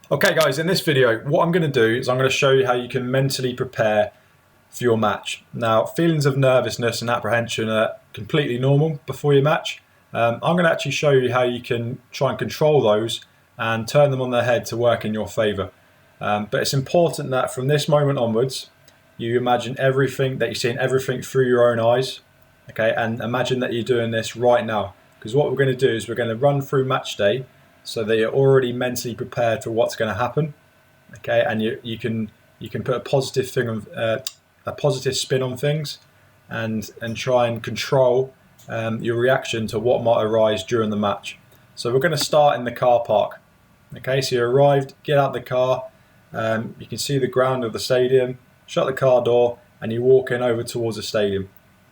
Okay guys, in this video what I'm going to do is I'm going to show you how you can mentally prepare for your match. Now, feelings of nervousness and apprehension are completely normal before your match. I'm going to actually show you how you can try and control those and turn them on their head to work in your favour. But it's important that from this moment onwards you imagine everything, that you're seeing everything through your own eyes, okay, and imagine that you're doing this right now, because what we're going to do is we're going to run through match day so that you're already mentally prepared for what's going to happen, okay, and you can put a positive thing on a positive spin on things, and try and control your reaction to what might arise during the match. So we're going to start in the car park. Okay, so you arrived, get out the car, you can see the ground of the stadium, shut the car door, and you walk in over towards the stadium.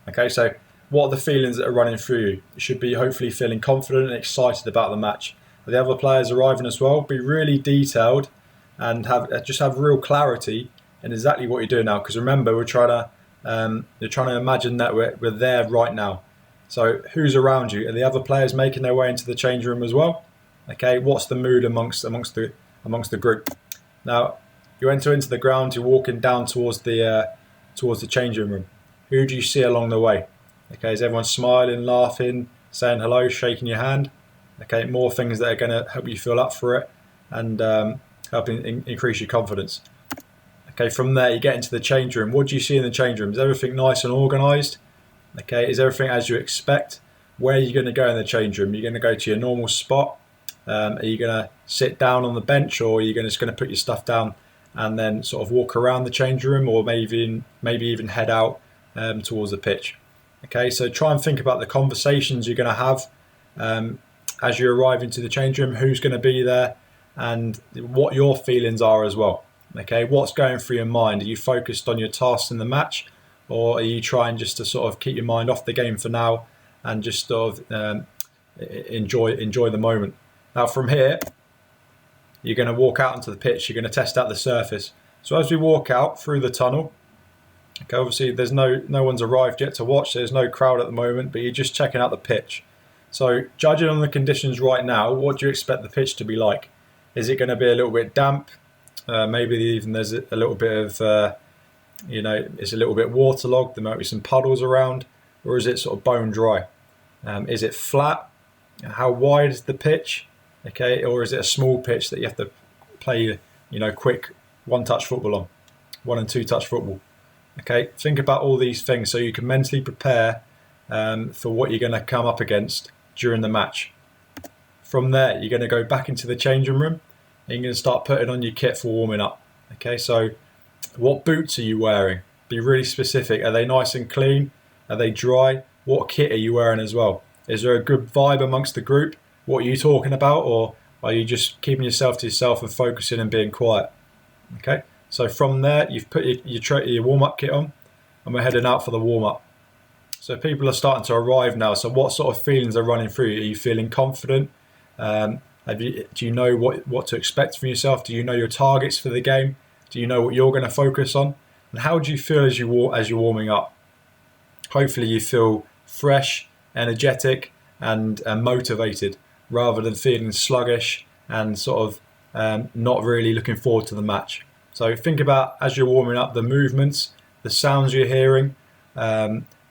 Okay, so what are the feelings that are running through you? You should be hopefully feeling confident and excited about the match. The other players arriving as well, be really detailed and have real clarity in exactly what you're doing now. Because remember, you're trying to imagine that we're there right now. So who's around you? Are the other players making their way into the change room as well? Okay, what's the mood amongst the group? Now, you enter into the ground. You're walking down towards the changing room. Who do you see along the way? Okay, is everyone smiling, laughing, saying hello, shaking your hand? Okay, more things that are going to help you feel up for it and help increase your confidence. Okay, from there you get into the change room. What do you see in the change room? Is everything nice and organised? Okay, is everything as you expect? Where are you going to go in the change room? You're going to go to your normal spot? Are you going to sit down on the bench, or are you just going to put your stuff down and then sort of walk around the change room, or maybe even head out towards the pitch? Okay, so try and think about the conversations you're going to have as you arrive into the change room, who's going to be there, and what your feelings are as well. Okay, what's going through your mind? Are you focused on your tasks in the match, or are you trying just to sort of keep your mind off the game for now and just sort of enjoy the moment? Now from here, you're going to walk out onto the pitch. You're going to test out the surface. So as we walk out through the tunnel, okay, obviously there's no one's arrived yet to watch. There's no crowd at the moment, but you're just checking out the pitch. So judging on the conditions right now, what do you expect the pitch to be like? Is it going to be a little bit damp? Maybe even there's a little bit of, it's a little bit waterlogged. There might be some puddles around. Or is it sort of bone dry? Is it flat? How wide is the pitch? Okay, or is it a small pitch that you have to play, quick one-touch football on, 1 and 2 touch football? Okay, think about all these things so you can mentally prepare for what you're going to come up against during the match. From there, you're going to go back into the changing room and you're going to start putting on your kit for warming up. Okay, so what boots are you wearing? Be really specific. Are they nice and clean? Are they dry? What kit are you wearing as well? Is there a good vibe amongst the group? What are you talking about? Or are you just keeping yourself to yourself and focusing and being quiet? Okay, so from there, you've put your warm-up kit on and we're heading out for the warm-up. So people are starting to arrive now. So what sort of feelings are running through you? Are you feeling confident? Do you know what to expect from yourself? Do you know your targets for the game? Do you know what you're going to focus on? And how do you feel as you're warming up? Hopefully you feel fresh, energetic, and motivated, rather than feeling sluggish and sort of not really looking forward to the match. So think about, as you're warming up, the movements, the sounds you're hearing,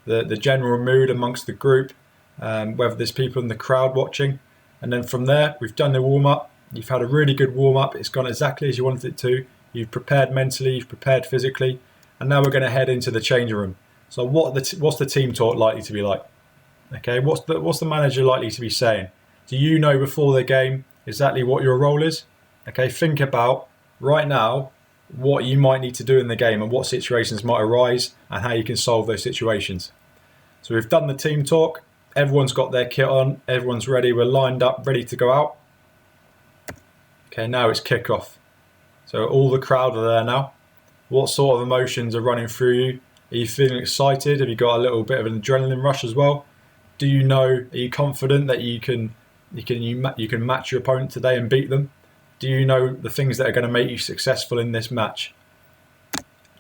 the general mood amongst the group, whether there's people in the crowd watching. And then from there, we've done the warm-up. You've had a really good warm-up. It's gone exactly as you wanted it to. You've prepared mentally, you've prepared physically, and now we're going to head into the changing room. So what's the team talk likely to be like? Okay, what's the manager likely to be saying? Do you know before the game exactly what your role is? Okay, think about right now what you might need to do in the game and what situations might arise and how you can solve those situations. So we've done the team talk. Everyone's got their kit on. Everyone's ready. We're lined up, ready to go out. Okay, now it's kickoff. So all the crowd are there now. What sort of emotions are running through you? Are you feeling excited? Have you got a little bit of an adrenaline rush as well? Do you know? Are you confident that you can match your opponent today and beat them? Do you know the things that are going to make you successful in this match?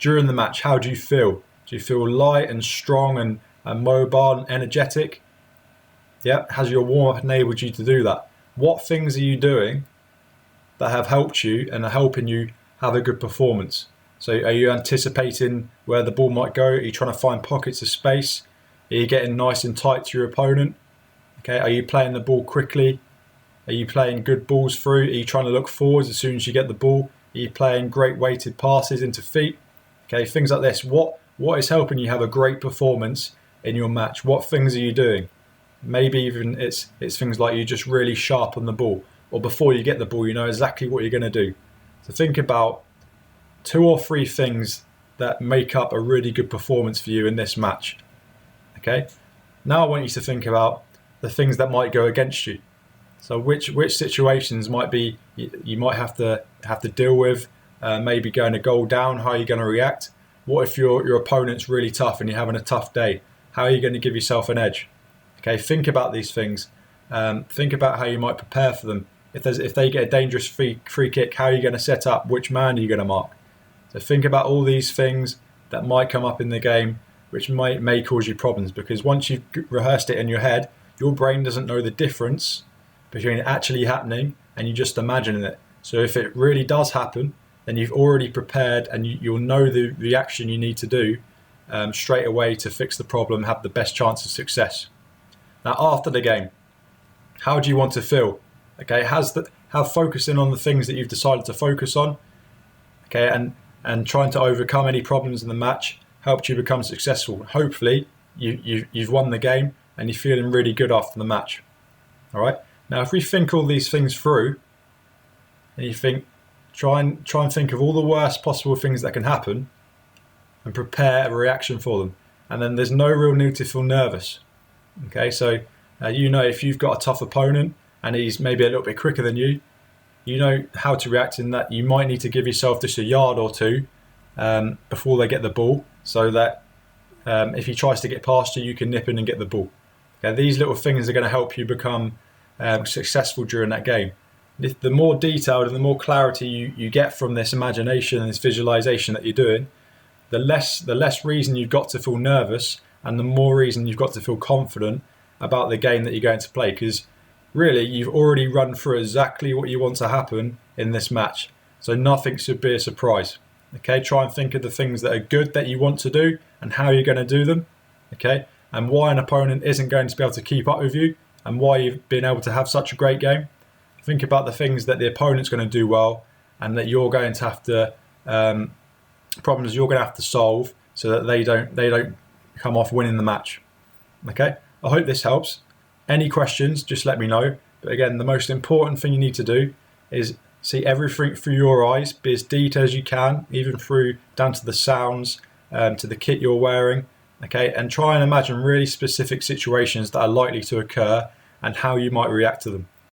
During the match, how do you feel? Do you feel light and strong and mobile and energetic? Yeah, has your warm-up enabled you to do that? What things are you doing that have helped you and are helping you have a good performance. So are you anticipating where the ball might go? Are you trying to find pockets of space? Are you getting nice and tight to your opponent? Okay, are you playing the ball quickly? Are you playing good balls through? Are you trying to look forwards as soon as you get the ball? Are you playing great weighted passes into feet? Okay, things like this. What is helping you have a great performance in your match? What things are you doing? Maybe even it's things like you just really sharp on the ball, or before you get the ball, you know exactly what you're going to do. So think about 2 or 3 things that make up a really good performance for you in this match. Okay. Now I want you to think about the things that might go against you. So which situations might be you might have to deal with. Maybe going a goal down. How are you going to react? What if your opponent's really tough and you're having a tough day? How are you going to give yourself an edge? Okay, think about these things. Think about how you might prepare for them. If they get a dangerous free kick, how are you going to set up? Which man are you going to mark? So think about all these things that might come up in the game, which may cause you problems, because once you've rehearsed it in your head, your brain doesn't know the difference between it actually happening and you just imagining it. So if it really does happen, then you've already prepared and you'll know the action you need to do straight away to fix the problem, have the best chance of success. Now, after the game, how do you want to feel? Okay, have focusing on the things that you've decided to focus on. Okay, and trying to overcome any problems in the match helped you become successful. Hopefully, you've won the game and you're feeling really good after the match. All right. Now, if we think all these things through, and you think, try and think of all the worst possible things that can happen, and prepare a reaction for them. And then there's no real need to feel nervous. Okay, so if you've got a tough opponent and he's maybe a little bit quicker than you, you know how to react in that. You might need to give yourself just a yard or two before they get the ball, so that if he tries to get past you, you can nip in and get the ball. Okay, these little things are going to help you become successful during that game. The more detailed and the more clarity you get from this imagination and this visualization that you're doing, the less reason you've got to feel nervous, and the more reason you've got to feel confident about the game that you're going to play, because really you've already run through exactly what you want to happen in this match. So nothing should be a surprise. Okay, try and think of the things that are good that you want to do and how you're going to do them. Okay, and why an opponent isn't going to be able to keep up with you and why you've been able to have such a great game. Think about the things that the opponent's going to do well and that you're going to have to problems you're going to have to solve so that they don't come off winning the match. Okay, I hope this helps. Any questions, just let me know. But again, the most important thing you need to do is see everything through your eyes, be as detailed as you can, even through down to the sounds, to the kit you're wearing. Okay, and try and imagine really specific situations that are likely to occur and how you might react to them.